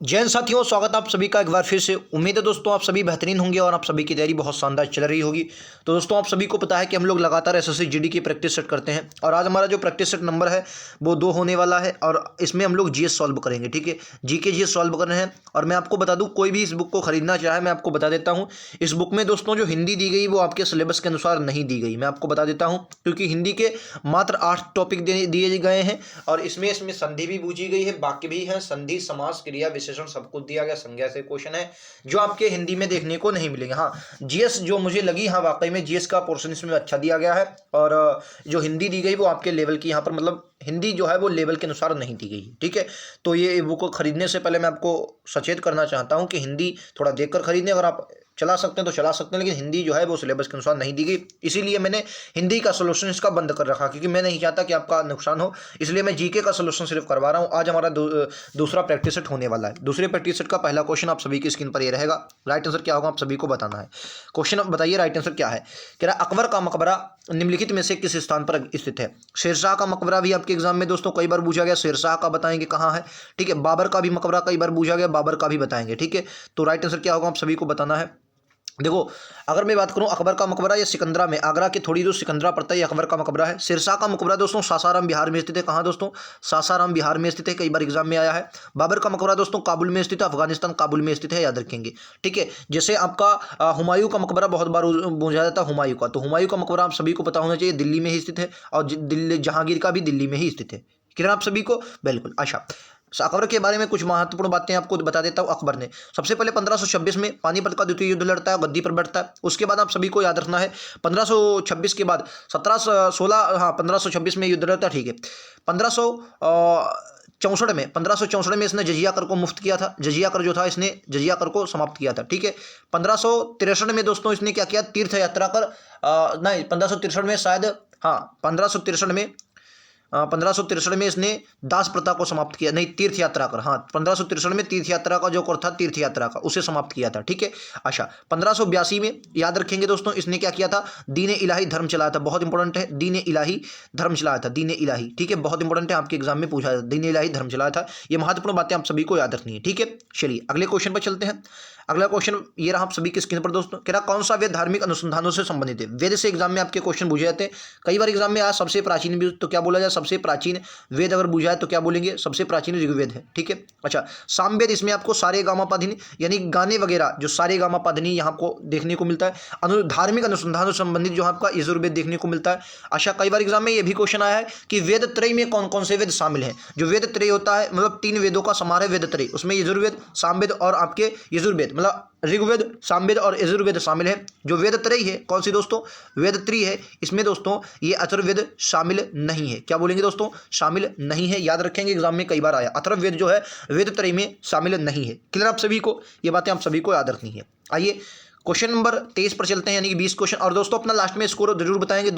जय हिंद साथियों, स्वागत है आप सभी का एक बार फिर से। उम्मीद है दोस्तों आप सभी बेहतरीन होंगे और आप सभी की तैयारी बहुत शानदार चल रही होगी। तो दोस्तों आप सभी को पता है कि हम लोग लगातार एसएससी जीडी की प्रैक्टिस सेट करते हैं और आज हमारा जो प्रैक्टिस सेट नंबर है वो 2 होने वाला है और इसमें हम लोग जीएस सॉल्व करेंगे। ठीक है, जीके जीएस सॉल्व कर रहे हैं। और मैं आपको बता दूँ, कोई भी इस बुक को खरीदना चाहे मैं आपको बता देता हूँ, इस बुक में दोस्तों जो हिंदी दी गई वो आपके सिलेबस के अनुसार नहीं दी गई। मैं आपको बता देता हूँ क्योंकि हिंदी के मात्र 8 टॉपिक दिए गए हैं और इसमें संधि भी पूछी गई है, वाक्य भी है, संधि समास क्रिया विशेषण सब कुछ दिया गया, संज्ञा से क्वेश्चन है जो आपके हिंदी में देखने को नहीं मिलेंगे। हाँ, जीएस जो मुझे लगी, हाँ वाकई में जीएस का पोर्शन इसमें अच्छा दिया गया है और जो हिंदी दी गई वो आपके लेवल की, यहाँ पर मतलब हिंदी जो है वो लेवल के अनुसार नहीं दी गई। ठीक है, तो ये बुक को खरीदने से पहले मैं आपको सचेत करना चाहता हूँ कि हिंदी थोड़ा देखकर खरीदें। अगर आप चला सकते हैं तो चला सकते हैं, लेकिन हिंदी जो है वो सिलेबस के अनुसार नहीं दी गई, इसीलिए मैंने हिंदी का सोल्यूशन इसका बंद कर रखा क्योंकि मैं नहीं चाहता कि आपका नुकसान हो, इसलिए मैं जीके का सोल्यूशन सिर्फ करवा रहा हूँ। आज हमारा दूसरा प्रैक्टिस सेट होने वाला है। दूसरे प्रैक्टिस सेट का पहला क्वेश्चन आप सभी की स्क्रीन पर ये रहेगा। राइट आंसर क्या होगा आप सभी को बताना है। क्वेश्चन बताइए राइट आंसर क्या है। कह रहा अकबर का मकबरा निम्नलिखित में से किस स्थान पर स्थित है। शेरशाह का मकबरा भी आपके एग्जाम में दोस्तों कई बार पूछा गया, शेरशाह का बताएंगे कहाँ है। ठीक है, बाबर का भी मकबरा कई बार पूछा गया, बाबर का भी बताएंगे। ठीक है, तो राइट आंसर क्या होगा आप सभी को बताना है। देखो, अगर मैं बात करूं अकबर का मकबरा, ये सिकंदरा में, आगरा के थोड़ी दूर सिकंदरा पड़ता है, ये अकबर का मकबरा है। सिरसा का मकबरा दोस्तों सासाराम बिहार में स्थित है। कहाँ दोस्तों? सासाराम बिहार में स्थित है, कई बार एग्जाम में आया है। बाबर का मकबरा दोस्तों काबुल में स्थित है, अफगानिस्तान काबुल में स्थित है, याद रखेंगे। ठीक है, जैसे आपका हुमायूं का मकबरा बहुत बार पूछा जाता है, हुमायूं का, तो हुमायूं का मकबरा आप सभी को पता होना चाहिए, दिल्ली में ही स्थित है और दिल्ली जहांगीर का भी दिल्ली में ही स्थित है। क्लियर आप सभी को? बिल्कुल। अच्छा, अकबर के बारे में कुछ महत्वपूर्ण बातें आपको बता देता हूँ। अकबर ने सबसे पहले 1526 में पानीपत का द्वितीय युद्ध लड़ता है, गद्दी पर बैठता है। उसके बाद आप सभी को याद रखना है 1526 के बाद 1716, हाँ 1526 में युद्ध लड़ता है। ठीक है, 1564 में इसने जजिया कर को मुफ्त किया था। जजिया कर जो था इसने जजिया कर को समाप्त किया था। ठीक है, 1563 में दोस्तों इसने क्या किया, तीर्थ यात्रा कर, नहीं 1563 में शायद, हाँ 1563 में इसने दास प्रथा को समाप्त किया, नहीं तीर्थ यात्रा कर, हाँ 1563 में तीर्थ यात्रा का जो कर था, तीर्थ यात्रा का, उसे समाप्त किया था। ठीक है, अच्छा 1582 में याद रखेंगे दोस्तों इसने क्या किया था, दीन इलाही धर्म चलाया था। बहुत इंपॉर्टेंट है, दीन इलाही धर्म चलाया था, दीन इलाही। ठीक है, बहुत इंपॉर्टेंट है, आपके एग्जाम में पूछा था, दीन इलाही धर्म चलाया था। ये महत्वपूर्ण बातें आप सभी को याद रखनी है। ठीक है, चलिए अगले क्वेश्चन पर चलते हैं। अगला क्वेश्चन ये रहा आप सभी की स्क्रीन पर दोस्तों। कह रहा कौन सा वेद धार्मिक अनुसंधानों से संबंधित है। वेद से एग्जाम में आपके क्वेश्चन पूछे जाते हैं, कई बार एग्जाम में आया सबसे प्राचीन भी, तो क्या बोला जाए, सबसे प्राचीन वेद अगर पूछा है तो क्या बोलेंगे, सबसे प्राचीन ऋग्वेद है। ठीक है, अच्छा सामवेद, इसमें आपको सारे गामा पाधनी यानी गाने वगैरह जो सारे गामा पाधनी यहाँ आपको देखने को मिलता है। धार्मिक अनुसंधानों से संबंधित जो आपका यजुर्वेद देखने को मिलता है। अच्छा, कई बार एग्जाम में ये भी क्वेश्चन आया है कि वेद त्रय में कौन कौन से वेद शामिल हैं। जो वेद त्रय होता है मतलब 3 वेदों का समारोह वेद त्रय, उसमें यजुर्वेद, सामवेद और आपके यजुर्वेद, मतलब ऋग्वेद, सामवेद और यजुर्वेद शामिल है। जो वेद त्रय है कौन सी दोस्तों, वेद त्रय है, इसमें दोस्तों ये अथर्ववेद शामिल नहीं है। क्या बोलेंगे दोस्तों, शामिल नहीं है, याद रखेंगे एग्जाम में कई बार आया, अथर्ववेद जो है वेद त्रय में शामिल नहीं है। क्लियर आप सभी को, ये बातें आप सभी को याद रखनी है। आइए क्वेश्चन नंबर 23 पर चलते हैं, यानी कि 20 क्वेश्चन। और दोस्तों अपना लास्ट में स्कोर जरूर बताएंगे,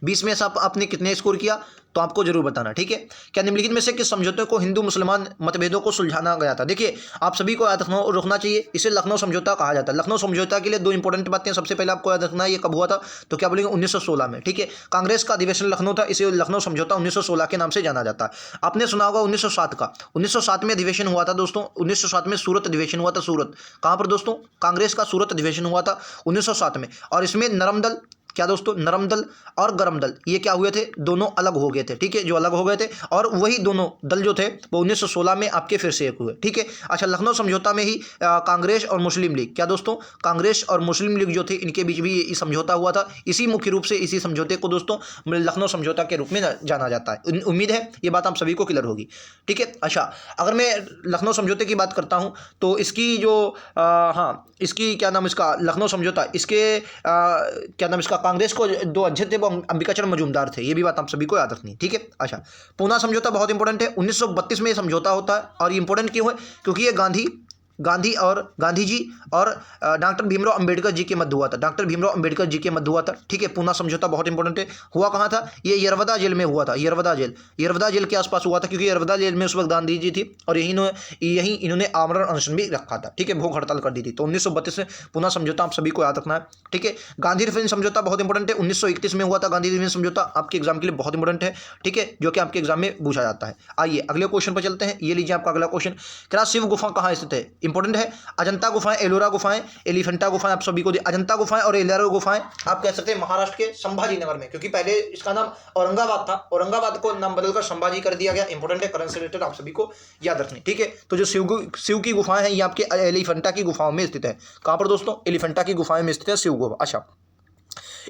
20 में से आपने कितने स्कोर किया तो आपको जरूर बताना। ठीक है, क्या निम्नलिखित में से किस समझौते को हिंदू मुसलमान मतभेदों को सुलझाना गया था। देखिए आप सभी को याद रखना चाहिए, इसे लखनऊ समझौता कहा जाता है। लखनऊ समझौता के लिए 2 इंपॉर्टेंट बातें सबसे पहले आपको याद रखना है, ये कब हुआ था तो क्या बोलेंगे 1916 में। ठीक है, कांग्रेस का अधिवेशन लखनऊ था, इसे लखनऊ समझौता 1916 के नाम से जाना जाता है। आपने सुना होगा 1907 का, 1907 में अधिवेशन हुआ था दोस्तों, 1907 में सूरत अधिवेशन हुआ था। सूरत कहाँ पर दोस्तों, कांग्रेस का सूरत अधिवेशन हुआ था 1907 में। और इसमें नरम दल, क्या दोस्तों, नरम दल और गरम दल, ये क्या हुए थे, दोनों अलग हो गए थे। ठीक है, जो अलग हो गए थे और वही दोनों दल जो थे वो 1916 में आपके फिर से एक हुए। ठीक है, अच्छा लखनऊ समझौता में ही कांग्रेस और मुस्लिम लीग, क्या दोस्तों, कांग्रेस और मुस्लिम लीग जो थे इनके बीच भी ये समझौता हुआ था। इसी मुख्य रूप से इसी समझौते को दोस्तों लखनऊ समझौता के रूप में जाना जाता है। उम्मीद है ये बात आप सभी को क्लियर होगी। ठीक है, अच्छा अगर मैं लखनऊ समझौते की बात करता हूँ तो इसकी जो हाँ इसकी क्या नाम, इसका लखनऊ समझौता, इसके क्या नाम, इसका कांग्रेस को 2 अध्यक्ष थे वो अंबिकाचरण मजूमदार थे, ये भी बात आप सभी को याद रखनी है। ठीक है, अच्छा पूना समझौता बहुत इंपॉर्टेंट है, 1932 में ये समझौता होता है। और ये इंपॉर्टेंट क्यों है, क्योंकि ये गांधी गांधी जी और डॉक्टर भीमराव अंबेडकर जी के मध्य हुआ था। डॉक्टर भीमराव अंबेडकर जी के मध्य हुआ था, ठीक है। पूना समझौता बहुत इंपॉर्टेंट है। हुआ कहाँ था? ये यरवदा जेल में हुआ था। यरवदा जेल के आसपास हुआ था, क्योंकि यरवदा जेल में उस वक्त गांधी जी थी और यही इन्होंने आमरण अनशन भी रखा था, ठीक है, भूख हड़ताल कर दी थी। तो 1932 में पूना समझौता आप सभी को याद रखना है, ठीक है। गांधी रिफाइनरी समझौता बहुत इंपॉर्टेंट है, 1931 में हुआ था गांधी रिफाइनरी समझौता, आपके एग्जाम के लिए बहुत इंपॉर्टेंट है, ठीक है, जो कि आपके एग्जाम में पूछा जाता है। आइए अगले क्वेश्चन पर चलते हैं। ये लीजिए आपका अगला क्वेश्चन, क्या शिव गुफा कहाँ स्थित है? इंपॉर्टेंट है। अजंता गुफाएं, एलोरा गुफाएं, एलिफेंटा गुफाएं आप सभी को अजंता गुफाएं और एलोरा गुफाएं आप कह सकते हैं महाराष्ट्र के संभाजी नगर में, क्योंकि पहले इसका नाम औरंगाबाद था, औरंगाबाद को नाम बदलकर संभाजी कर दिया गया। इंपॉर्टेंट है, करंट से रिलेटेड आप सभी को याद रखनी, ठीक है। तो जो शिव की गुफाएं हैं ये आपके एलिफेंटा की गुफाओं में स्थित है। कहां पर दोस्तों? एलिफेंटा की गुफाएं में स्थित है शिव गुफा। अच्छा,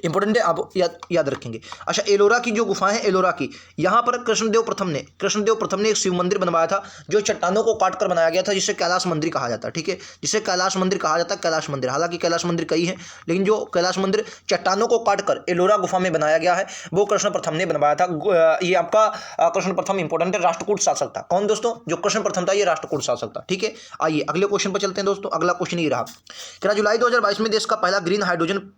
इंपॉर्टेंट है, आप याद रखेंगे। अच्छा, एलोरा की जो गुफा है, एलोरा की, यहाँ पर कृष्णदेव प्रथम ने एक शिव मंदिर बनवाया था, जो चट्टानों को काट कर बनाया गया था, जिसे कैलाश मंदिर कहा जाता है, ठीक है, जिसे कैलाश मंदिर कहा जाता है। कैलाश मंदिर, हालांकि कैलाश मंदिर कई है, लेकिन जो कैलाश मंदिर चट्टानों को काट कर एलोरा गुफा में बनाया गया है, वो कृष्ण प्रथम ने बनवाया था। ये आपका कृष्ण प्रथम इंपॉर्टेंट है, राष्ट्रकूट शासक था। कौन दोस्तों? जो कृष्ण प्रथम था, ये राष्ट्रकूट शासक था, ठीक है। आइए अगले क्वेश्चन पर चलते हैं दोस्तों। अगला क्वेश्चन ये रहा, क्या जुलाई 2022 में देश का पहला ग्रीन हाइड्रोजन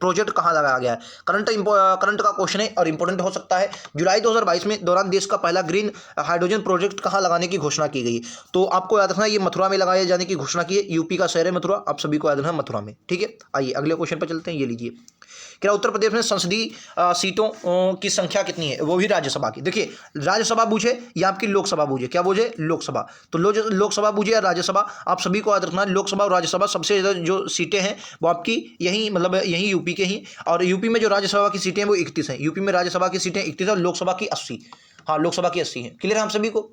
प्रोजेक्ट कहाँ लगाया गया है? करंट का क्वेश्चन है और इंपॉर्टेंट हो सकता है। जुलाई 2022 में दौरान देश का पहला ग्रीन हाइड्रोजन प्रोजेक्ट कहाँ लगाने की घोषणा की गई? तो आपको याद रखना, ये मथुरा में लगाए जाने की घोषणा की है। यूपी का शहर है मथुरा, आप सभी को याद रखना, मथुरा में, ठीक है। आइए अगले क्वेश्चन पर चलते हैं। ये लीजिए, क्या उत्तर प्रदेश में संसदीय सीटों की संख्या कितनी है? वो भी राज्यसभा की। देखिए, राज्यसभा बूझे या आपकी लोकसभा बूझे, क्या बूझे? लोकसभा। तो लोकसभा बूझे या राज्यसभा, आप सभी को याद रखना है, लोकसभा और राज्यसभा सबसे ज़्यादा जो सीटें हैं वो आपकी यही, मतलब यही यूपी के ही। और यूपी में जो राज्यसभा की सीटें हैं वो 31 हैं। यूपी में राज्यसभा की सीटें 31 है और लोकसभा की 80। हाँ, लोकसभा की 80 है। क्लियर है आप सभी को?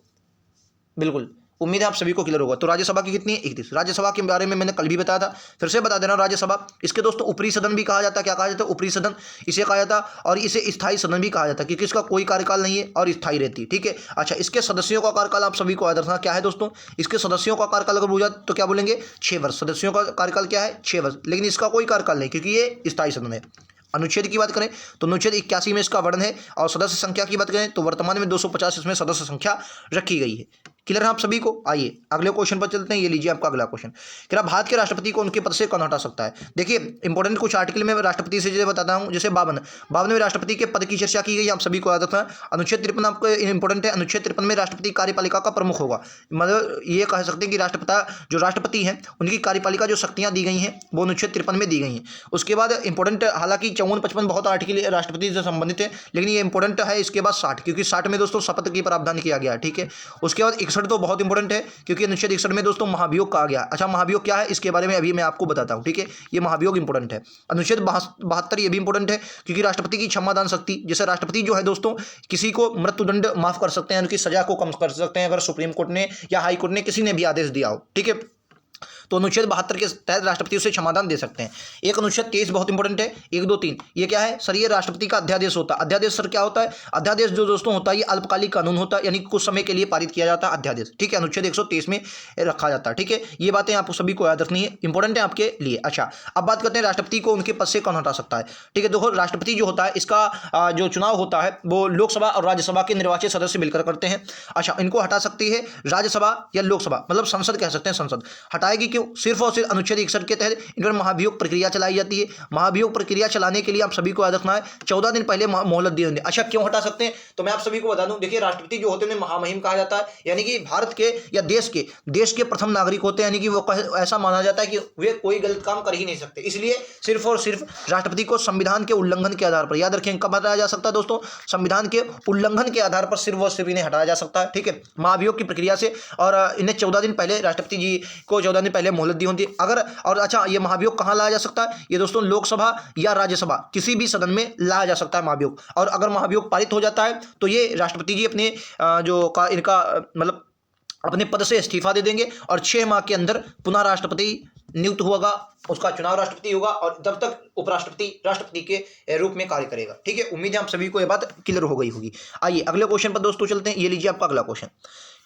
बिल्कुल, उम्मीद है आप सभी को क्लियर होगा। तो राज्यसभा की कितनी है? 31। राज्यसभा के बारे में मैंने कल भी बताया था, फिर से बता देना। राज्यसभा, इसके दोस्तों ऊपरी सदन भी कहा जाता है। क्या कहा जाता है? ऊपरी सदन इसे कहा जाता है, और इसे स्थायी सदन भी कहा जाता है, क्योंकि इसका कोई कार्यकाल नहीं है और स्थायी रहती है, ठीक है। अच्छा, इसके सदस्यों का कार्यकाल आप सभी को याद रखना क्या है दोस्तों? इसके सदस्यों का कार्यकाल अगर पूछा तो क्या बोलेंगे? 6 वर्ष। सदस्यों का कार्यकाल क्या है? 6 वर्ष। लेकिन इसका कोई कार्यकाल नहीं, क्योंकि ये स्थायी सदन है। अनुच्छेद की बात करें तो अनुच्छेद 81 में इसका वर्णन है, और सदस्य संख्या की बात करें तो वर्तमान में 250 इसमें सदस्य संख्या रखी गई है। क्लियर है आप सभी को? आइए अगले क्वेश्चन पर चलते हैं। ये लीजिए आपका अगला क्वेश्चन, क्या भारत के राष्ट्रपति को उनके पद से कौन हटा सकता है? देखिए, इंपॉर्टेंट कुछ आर्टिकल में राष्ट्रपति से बताता हूं, जैसे 52वें राष्ट्रपति के पद की चर्चा की गई, आप सभी को याद रखना है। अनुच्छेद 53 आपको इंपॉर्टेंट है। अनुच्छेद 53 में राष्ट्रपति कार्यपालिका का प्रमुख होगा, मतलब ये कह सकते हैं कि जो राष्ट्रपति हैं उनकी कार्यपालिका जो शक्तियां दी गई हैं वो अनुच्छेद 53 में दी गई हैं। उसके बाद इंपॉर्टेंट, हालांकि 54-55 बहुत आर्टिकल राष्ट्रपति से संबंधित है, लेकिन ये इंपॉर्टेंट है इसके बाद 60, क्योंकि 60 में दोस्तों शपथ की प्रावधान किया गया है, ठीक है। उसके बाद 61 तो बहुत इंपॉर्टेंट है, क्योंकि अनुच्छेद 61 में दोस्तों महाभियोग कहा गया। अच्छा, महाभियोग क्या है इसके बारे में अभी मैं आपको बताता हूं, ठीक है। ये महाभियोग इंपॉर्टेंट है। अनुच्छेद 72 ये भी इंपॉर्टेंट है, क्योंकि राष्ट्रपति की क्षमादान शक्ति, जैसे राष्ट्रपति जो है दोस्तों किसी को मृत्युदंड माफ कर सकते हैं, उनकी सजा को कम कर सकते हैं, अगर सुप्रीम कोर्ट ने या हाई कोर्ट ने किसी ने भी आदेश दिया हो, ठीक है। तो अनुच्छेद 72 के तहत राष्ट्रपति उसे क्षमादान दे सकते हैं। एक अनुच्छेद 23 बहुत इंपॉर्टेंट है, 1, 2, 3, ये क्या है सर? ये राष्ट्रपति का अध्यादेश होता है। अध्यादेश सर क्या होता है? अध्यादेश जो दोस्तों होता है ये अल्पकालिक कानून होता है, यानी कुछ समय के लिए पारित किया जाता है अध्यादेश, ठीक है। अनुच्छेद 123 में रखा जाता है, ठीक है। ये बातें आप सभी को याद रखनी है, इंपॉर्टेंट है आपके लिए। अच्छा, अब बात करते हैं राष्ट्रपति को उनके पद से कौन हटा सकता है, ठीक है। देखो, राष्ट्रपति जो होता है इसका जो चुनाव होता है वो लोकसभा और राज्यसभा के निर्वाचित सदस्य मिलकर करते हैं। अच्छा, इनको हटा सकती है राज्यसभा या लोकसभा, मतलब संसद कह सकते हैं, संसद हटाएगी। क्यों? सिर्फ और सिर्फ अनुच्छेद 61 के तहत इन पर महाभियोग प्रक्रिया चलाई जाती है। महाभियोग प्रक्रिया चलाने के लिए आप सभी को याद रखना है 14 दिन पहले मोहलत दी होती है। अच्छा, क्यों हटा सकते हैं? तो मैं आप सभी को बता दूं, देखिए, राष्ट्रपति जो होते हैं उन्हें महामहिम कहा जाता है, यानी कि भारत के या देश के प्रथम नागरिक होते हैं, यानी कि वो ऐसा माना जाता है कि वे कोई गलत काम कर ही नहीं सकते। इसलिए सिर्फ और सिर्फ राष्ट्रपति को संविधान के उल्लंघन के आधार पर, याद रखें, कब हटाया जा सकता है दोस्तों? संविधान के उल्लंघन के आधार पर सिर्फ और सिर्फ इन्हें हटाया जा सकता है, ठीक है, महाभियोग की प्रक्रिया से। और इन्हें 14 दिन पहले, राष्ट्रपति जी को 14 दिन पहले मोहलत दी होती है। अगर, और अच्छा, ये महाभियोग कहाँ लाया जा सकता है? ये दोस्तों लोकसभा या राज्यसभा किसी भी सदन में लाया जा सकता है महाभियोग। और अगर महाभियोग पारित हो जाता है तो ये राष्ट्रपति जी अपने इनका मतलब अपने पद से इस्तीफा दे देंगे, और 6 माह के अंदर पुनः राष्ट्रपति नियुक्त होगा, उसका चुनाव राष्ट्रपति होगा, और जब तक उपराष्ट्रपति, राष्ट्रपति के रूप में कार्य करेगा। ठीक है, उम्मीद है आप सभी को यह बात क्लियर हो गई होगी। आइए अगले क्वेश्चन पर दोस्तों चलते हैं। ये लीजिए आपका अगला क्वेश्चन,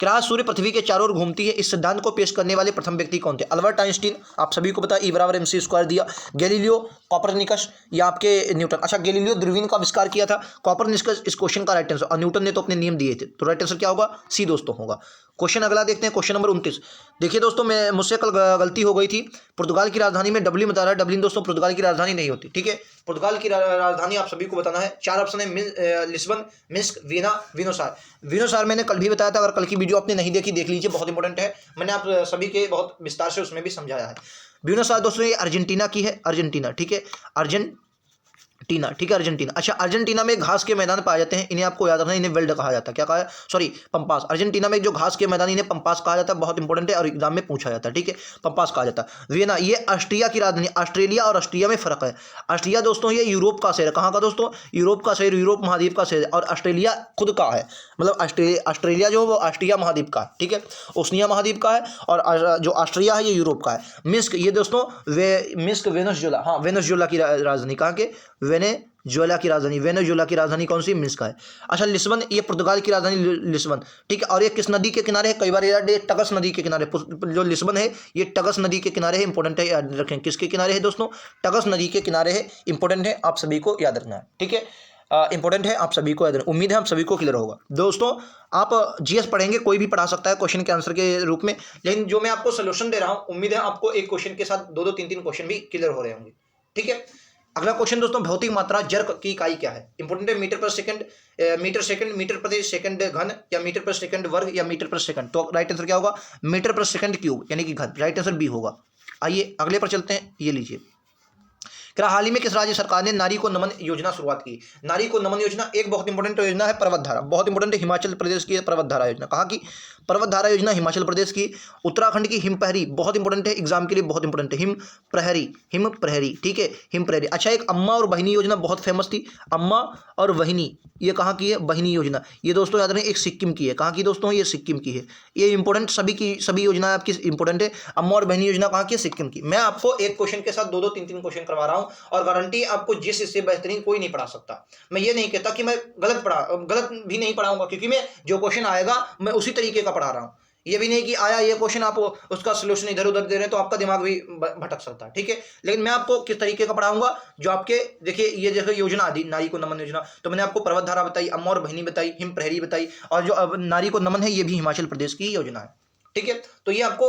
क्या सूर्य पृथ्वी के चारों ओर घूमती है, इस सिद्धांत को पेश करने वाले प्रथम व्यक्ति कौन थे? अल्बर्ट आइंस्टीन, आप सभी को पता है, E = mc² दिया। गैलीलियो, कॉपरनिकस या आपके न्यूटन। अच्छा, गैलीलियो दूरबीन का आविष्कार किया था, कॉपरनिकस इस क्वेश्चन का राइट आंसर, और न्यूटन ने तो अपने नियम दिए थे। तो राइट आंसर क्या होगा? सी दोस्तों होगा। क्वेश्चन अगला देखते हैं, क्वेश्चन नंबर 29। देखिए दोस्तों, मुझसे कल गलती हो गई थी, पुर्तगाल की राजधानी में डब्लिन बता रहा है। डब्लिन दोस्तों पुर्तगाल की राजधानी नहीं होती। ठीक है, पुर्तगाल की राजधानी आप सभी को बताना है। 4 ऑप्शन है, Lisbon, Minsk, Vienna, Buenos Aires. Buenos Aires मैंने कल भी बताया था, अगर कल की वीडियो आपने नहीं देखी देख लीजिए, बहुत इंपॉर्टेंट है, मैंने आप सभी के बहुत विस्तार से उसमें भी समझाया है। ब्यूनस आयर्स दोस्तों ये अर्जेंटीना की है, अर्जेंटीना। ठीक है, अर्जेंटीना। ठीक है, अर्जेंटीना। अच्छा, अर्जेंटीना में घास के मैदान पाए जाते हैं, इन्हें आपको याद रखना है, इन्हें वेल्ड कहा जाता है। क्या कहा है? Sorry, pampas. अर्जेंटीना में जो घास के मैदान, इन्हें पंपास कहा जाता है, बहुत इंपॉर्टेंट है और एग्जाम में पूछा जाता है। ठीक है, पंपास कहा जाता है। वियना, ये ऑस्ट्रिया की राजधानी। ऑस्ट्रेलिया और ऑस्ट्रिया में फर्क है। ऑस्ट्रिया दोस्तों ये यूरोप का शहर है। कहाँ का दोस्तों? यूरोप का शहर, यूरोप महाद्वीप का शहर। और ऑस्ट्रेलिया खुद का है, मतलब ऑस्ट्रेलिया जो है वो ऑस्ट्रिया महाद्वीप का है। ठीक है, ओशनिया महाद्वीप का है, और जो ऑस्ट्रिया है ये यूरोप का है। मिस्क, ये दोस्तों मिस्क वेनेजुएला, हाँ वेनेजुएला की राजधानी। कहाँ के? वेनेजुएला की राजधानी। वेनेजुएला की राजधानी कौन सी? मिन्स्क है। अच्छा, लिस्बन, ये पुर्तगाल की राजधानी लिस्बन। ठीक है, और ये किस नदी के किनारे है? कई बार याद, ये टगस नदी के किनारे। जो लिस्बन है ये टगस नदी के किनारे है, इंपॉर्टेंट है, याद रखें। किसके किनारे है दोस्तों? टगस नदी के किनारे है, इंपॉर्टेंट है, आप सभी को याद रखना है। ठीक है, इंपॉर्टेंट है, आप सभी को याद रखना। उम्मीद है आप सभी को क्लियर होगा। दोस्तों आप जीएस पढ़ेंगे, कोई भी पढ़ा सकता है क्वेश्चन के आंसर के रूप में, लेकिन जो मैं आपको सोल्यूशन दे रहा हूं, उम्मीद है आपको एक क्वेश्चन के साथ 2-2, 3-3 क्वेश्चन भी क्लियर हो रहे होंगे। ठीक है, अगला क्वेश्चन दोस्तों, भौतिक मात्रा जड़ की इकाई क्या है? इंपॉर्टेंट है, मीटर पर सेकंड, मीटर सेकंड, मीटर प्रति सेकंड घन, या मीटर पर सेकंड वर्ग, या मीटर पर सेकंड। तो राइट आंसर क्या होगा? मीटर पर सेकंड क्यूब, यानी कि घन। राइट आंसर बी होगा। आइए अगले पर चलते हैं। ये लीजिए, क्या हाल ही में किस राज्य सरकार ने नारी को नमन योजना शुरुआत की? नारी को नमन योजना एक बहुत इंपॉर्टेंट योजना है, पर्वतधारा। बहुत इंपॉर्टेंट है, हिमाचल प्रदेश की पर्वतधारा योजना। कहाँ की? पर्वतधारा योजना हिमाचल प्रदेश की। उत्तराखंड की हिम प्रहरी, बहुत इंपॉर्टेंट है, एग्जाम के लिए बहुत इंपॉर्टेंट है, हिम प्रहरी, हिम प्रहरी। ठीक है, हिम प्रहरी। अच्छा, एक अम्मा और बहिनी योजना बहुत फेमस थी, अम्मा और वहिनी, ये कहाँ की है? बहिनी योजना। ये दोस्तों याद रखें, एक सिक्किम की है। कहाँ की दोस्तों? ये सिक्किम की है। ये इंपॉर्टेंट, सभी की सभी योजनाएं आपकी इंपॉर्टेंट है। अम्मा और बहिनी योजना कहाँ की है? सिक्किम की। मैं आपको एक क्वेश्चन के साथ 2-2, 3-3 क्वेश्चन करवा रहा हूँ, और गारंटी आपको जिस इससे बेहतरीन कोई नहीं पढ़ा सकता। मैं ये नहीं कहता कि मैं गलत भी नहीं पढ़ाऊंगा, क्योंकि मैं जो क्वेश्चन आएगा मैं उसी तरीके का पढ़ा रहा हूँ। ये भी नहीं कि आया ये क्वेश्चन आप उसका सोल्यूशन इधर उधर दे रहे हैं तो आपका दिमाग भी भटक सकता है। ठीक है, लेकिन मैं आपको किस तरीके का पढ़ाऊंगा जो आपके, देखिए ये जैसे योजना आदि, नारी को नमन योजना, तो मैंने आपको पर्वतधारा बताई, अम्मा और बहिनी बताई, हिम प्रहरी बताई, और जो अब नारी को नमन है ये भी हिमाचल प्रदेश की योजना है। ठीक है, तो ये आपको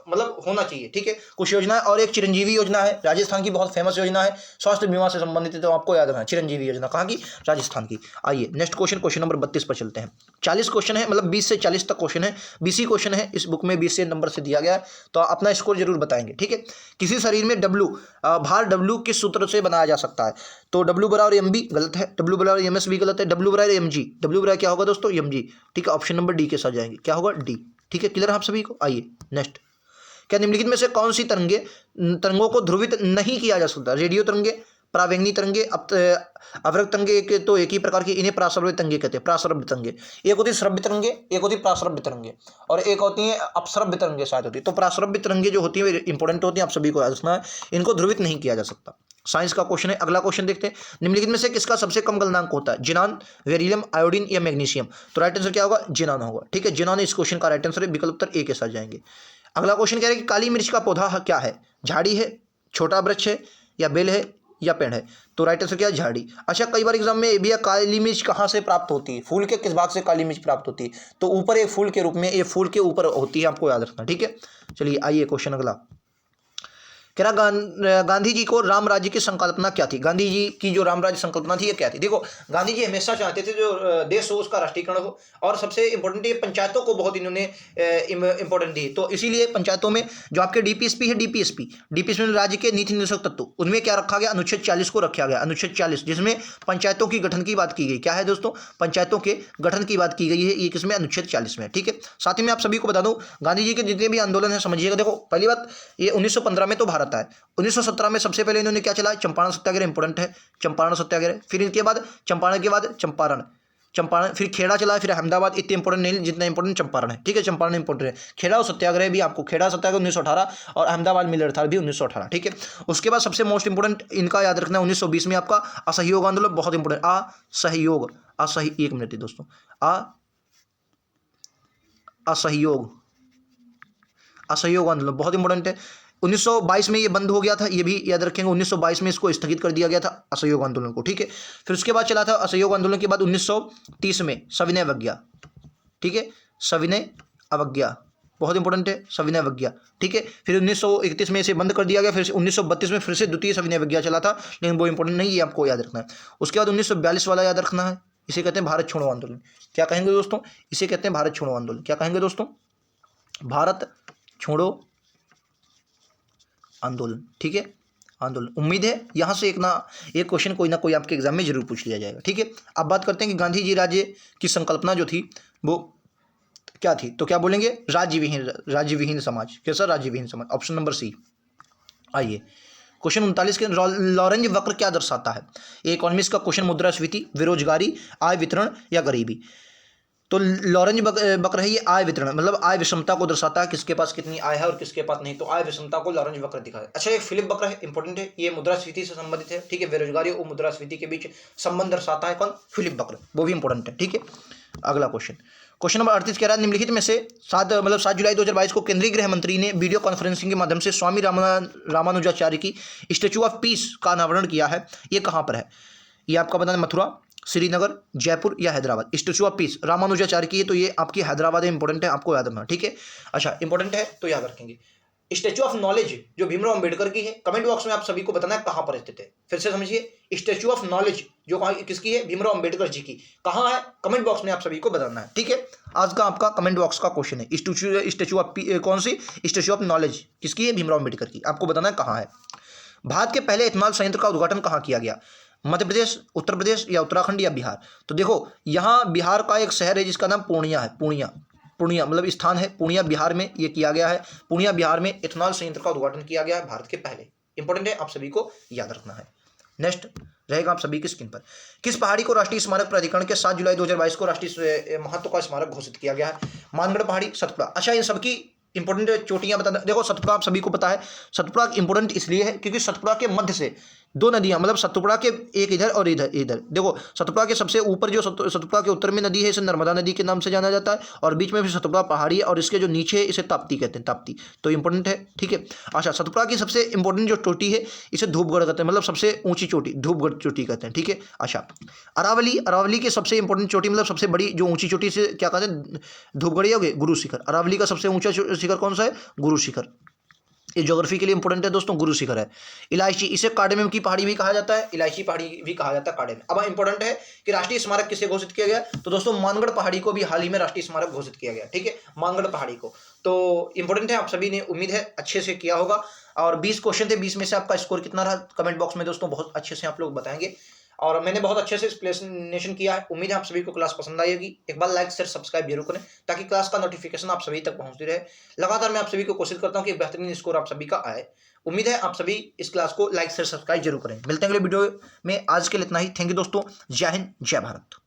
मतलब होना चाहिए। ठीक है, कुछ योजना है। और एक चिरंजीवी योजना है, राजस्थान की बहुत फेमस योजना है, स्वास्थ्य बीमा से संबंधित है, तो आपको याद रखना चिरंजीवी योजना। कहाँ की? राजस्थान की। आइए नेक्स्ट क्वेश्चन, क्वेश्चन नंबर 32 पर चलते हैं। 40 क्वेश्चन है, मतलब 20 से 40 तक क्वेश्चन है, 20 क्वेश्चन है इस बुक में, 20 से नंबर से दिया गया है, तो अपना स्कोर जरूर बताएंगे। ठीक है, किसी शरीर में भार डब्ल्यू किस सूत्र से बनाया जा सकता है? तो डब्ल्यू बराबर एम बी गलत है, डब्ल्यू बराबर एम एस भी गलत है, डब्ल्यू बराबर एम जी, डब्ल्यू बराबर क्या होगा दोस्तों? M G. ठीक है, ऑप्शन नंबर डी के साथ जाएंगे, क्या होगा? डी। ठीक है, क्लियर है आप सभी को? आइए नेक्स्ट, क्या निम्नलिखित में से कौन सी तरंगों को ध्रुवित नहीं किया जा सकता? रेडियो तरंगे, परावैंगनी तरंगे, अवरक्त तरंगे, तो एक ही प्रकार की, इन्हें प्राश्रव्य तरंगे कहते हैं। प्राश्रव्य तरंगे, एक होती है श्रव्य तरंगे, एक होती है प्राश्रव्य तरंगे, और एक होती है अपश्रव्य तरंगे शायद होती है। तो प्राश्रव्य तरंगे जो होती है इंपॉर्टेंट होती है, आप सभी को याद रखना है, इनको ध्रुवित नहीं किया जा सकता। साइंस का क्वेश्चन है। अगला क्वेश्चन देखते हैं, निम्नलिखित में से किसका सबसे कम गलनांक होता है? जिनान, बेरिलियम, आयोडीन या मैग्नीशियम? तो राइट आंसर क्या होगा? जिनान होगा। ठीक है, जिनान इस क्वेश्चन का राइट आंसर है, विकल्प उत्तर ए के साथ जाएंगे। अगला क्वेश्चन कह रहे हैं कि काली मिर्च का पौधा क्या है? झाड़ी है, छोटा वृक्ष है, या बेल है, या पेड़ है? तो राइट आंसर क्या है? झाड़ी। अच्छा, कई बार एग्जाम में भी काली मिर्च कहाँ से प्राप्त होती है? फूल के किस भाग से काली मिर्च प्राप्त होती है? तो ऊपर एक फूल के रूप में, ये फूल के ऊपर होती है, आपको याद रखना। ठीक है, चलिए आइए क्वेश्चन अगला। क्या गांधी जी को राम राज्य की संकल्पना क्या थी? गांधी जी की जो राम राज्य संकल्पना थी ये क्या थी? देखो, गांधी जी हमेशा चाहते थे जो देश हो उसका राष्ट्रीयकरण हो, और सबसे इंपॉर्टेंट ये पंचायतों को बहुत इन्होंने इंपॉर्टेंट दी। तो इसीलिए पंचायतों में जो आपके डीपीएसपी है, डीपीएसपी में राज्य के नीति निर्देशक तत्व, उनमें क्या रखा गया? अनुच्छेद 40 को रखा गया, अनुच्छेद 40, जिसमें पंचायतों की गठन की बात की गई। क्या है दोस्तों? पंचायतों के गठन की बात की गई है, ये किसमें? अनुच्छेद 40 में। ठीक है, साथ ही में आप सभी को बता दूं, गांधी जी के जितने भी आंदोलन है समझिएगा। देखो, पहली बात, ये 1915 में तो भारत आए, 1917 में सबसे पहले इन्होंने क्या चलाया? चंपारण सत्याग्रह, इंपॉर्टेंट है, चंपारण सत्याग्रह। फिर इनके बाद चंपारण के बाद चंपारण, फिर खेड़ा चला, फिर अहमदाबाद। इतने इंपॉर्टेंट नहीं जितना इंपॉर्टेंट चंपारण है, ठीक है, चंपारण इंपॉर्टेंट है। खेड़ा और सत्याग्रह भी आपको, खेड़ा सत्याग्रह 1918 और अहमदाबाद मिल हड़ताल भी 1918, ठीक है। उसके बाद सबसे मोस्ट इंपॉर्टेंट इनका याद रखना 1920 में आपका असहयोग आंदोलन, बहुत इंपॉर्टेंट। असहयोग, एक मिनट दोस्तों, असहयोग, असहयोग आंदोलन बहुत इंपॉर्टेंट है। 1922 में ये बंद हो गया था, ये भी याद रखेंगे। 1922 में इसको स्थगित कर दिया गया था असहयोग आंदोलन को, ठीक है। फिर उसके बाद चला था असहयोग आंदोलन के बाद 1930 में सविनय अवज्ञा, ठीक है, सविनय अवज्ञा बहुत इंपॉर्टेंट है, सविनय अवज्ञा, ठीक है। फिर 1931 में इसे बंद कर दिया गया, फिर 1932 में फिर से द्वितीय सविनय अवज्ञा चला था, लेकिन वो इंपॉर्टेंट नहीं, ये आपको याद रखना है। उसके बाद 1942 वाला याद रखना है, इसे कहते हैं भारत छोड़ो आंदोलन। क्या कहेंगे दोस्तों? इसे कहते हैं भारत छोड़ो आंदोलन। क्या कहेंगे दोस्तों? भारत छोड़ो आंदोलन, ठीक है, आंदोलन। उम्मीद है यहाँ से एक क्वेश्चन कोई ना कोई आपके एग्जाम में जरूर पूछ लिया जाएगा, ठीक है। अब बात करते हैं कि गांधी जी राज्य की संकल्पना जो थी वो क्या थी, तो क्या बोलेंगे? राज्यविहीन समाज। कैसा? राज्यविहीन समाज, ऑप्शन नंबर सी। आइए क्वेश्चन 39 के लॉरेंज वक्र क्या दर्शाता है? इकोनॉमिक्स का क्वेश्चन, मुद्रास्फीति, बेरोजगारी, आय वितरण या गरीबी। तो लॉरेंज वक्र है ये आय वितरण, मतलब आय विषमता को दर्शाता है, किसके पास कितनी आय है और किसके पास नहीं, तो आय विषमता को लॉरेंज वक्र दिखा है। अच्छा, ये फिलिप वक्र है, इंपॉर्टेंट है, ये मुद्रास्फीति से संबंधित है, ठीक है, बेरोजगारी और मुद्रास्फीति के बीच संबंध दर्शाता है कौन? फिलिप वक्र, वो भी इंपॉर्टेंट है, ठीक है। अगला क्वेश्चन नंबर 38 कह रहा है निम्नलिखित में से 7 जुलाई 2022 को केंद्रीय गृह मंत्री ने वीडियो कॉन्फ्रेंसिंग के माध्यम से स्वामी रामानुजाचार्य की स्टैचू ऑफ पीस का अनावरण किया है। ये कहाँ पर है? ये आपका बताना, मथुरा, श्रीनगर, जयपुर या Hyderabad. Statue of peace Ramanujacharya की है, तो ये आपकी हैदराबाद है, इंपॉर्टेंट है, आपको याद रखना, ठीक है। अच्छा, इंपॉर्टेंट है तो याद रखेंगे। स्टैचू ऑफ नॉलेज जो भीमराव अंबेडकर की है, कमेंट बॉक्स में आप सभी को बताना है कहां पर स्थित है। फिर से समझिए, स्टैचू ऑफ नॉलेज जो किसकी है? भीमराव अंबेडकर जी की, कहां है? कमेंट बॉक्स में आप सभी को बताना है, ठीक है। आज का आपका कमेंट बॉक्स का क्वेश्चन है, स्टैचू ऑफ कौन सी? स्टैचू ऑफ नॉलेज किसकी है? भीमराव अंबेडकर की, आपको बताना है कहां है। भारत के पहले इथेनॉल संयंत्र का उद्घाटन कहां किया गया? मध्य प्रदेश, उत्तर प्रदेश या उत्तराखंड या बिहार। तो देखो, यहाँ बिहार का एक शहर है जिसका नाम पूर्णिया है, पूर्णिया मतलब स्थान है, पूर्णिया बिहार में ये किया गया है। पूर्णिया बिहार में इथेनॉल संयंत्र का उद्घाटन किया गया है भारत के पहले, इंपॉर्टेंट है, आप सभी को याद रखना है। नेक्स्ट रहेगा आप सभी की स्क्रीन पर, किस पहाड़ी को राष्ट्रीय स्मारक प्राधिकरण के 7 जुलाई 2022 को राष्ट्रीय महत्व का स्मारक घोषित किया गया है? मानगढ़ पहाड़ी, सतपुड़ा। अच्छा, इन सबकी इंपॉर्टेंट चोटियां बता, देखो सतपुड़ा आप सभी को पता है, सतपुड़ा इंपॉर्टेंट इसलिए है क्योंकि सतपुड़ा के मध्य से 2 नदियां, मतलब सतपुड़ा के एक इधर और इधर देखो, सतपुड़ा के सबसे ऊपर जो सतपुड़ा के उत्तर में नदी है, इसे नर्मदा नदी के नाम से जाना जाता है, और बीच में भी सतपुड़ा पहाड़ी है, और इसके जो नीचे है इसे ताप्ती कहते हैं, ताप्ती, तो इंपॉर्टेंट है, ठीक है। अच्छा, सतपुड़ा की सबसे इंपॉर्टेंट जो चोटी है इसे धूपगढ़ कहते हैं, मतलब सबसे ऊंची चोटी धूपगढ़ चोटी कहते हैं, ठीक है। अच्छा, अरावली की सबसे इंपॉर्टेंट चोटी, मतलब सबसे बड़ी जो ऊंची चोटी से क्या कहते हैं? धूपगढ़ हो गए, गुरु शिखर। अरावली का सबसे ऊंचा शिखर कौन सा है? गुरु शिखर। ये ज्योग्राफी के लिए इंपॉर्टेंट है दोस्तों, गुरु शिखर है। इलायची, इसे कार्डेमम की पहाड़ी भी कहा जाता है, इलायची पहाड़ी भी कहा जाता है कार्डेमम। अब इंपॉर्टेंट है कि राष्ट्रीय स्मारक किसे घोषित किया गया? तो दोस्तों मानगढ़ पहाड़ी को भी हाल ही में राष्ट्रीय स्मारक घोषित किया गया, ठीक है, मानगढ़ पहाड़ी को। तो इंपॉर्टेंट है, आप सभी ने उम्मीद है अच्छे से किया होगा। और 20 क्वेश्चन थे, 20 में से आपका स्कोर कितना रहा कमेंट बॉक्स में दोस्तों बहुत अच्छे से आप लोग बताएंगे, और मैंने बहुत अच्छे से एक्सप्लेनेशन किया है। उम्मीद है आप सभी को क्लास पसंद आई होगी। एक बार लाइक शेयर सब्सक्राइब जरूर करें ताकि क्लास का नोटिफिकेशन आप सभी तक पहुंचती रहे। लगातार मैं आप सभी को कोशिश करता हूं कि बेहतरीन स्कोर आप सभी का आए। उम्मीद है आप सभी इस क्लास को लाइक शेयर सब्सक्राइब जरूर करें। मिलते हैं अगले वीडियो में, आज के लिए इतना ही। थैंक यू दोस्तों, जय हिंद, जय भारत।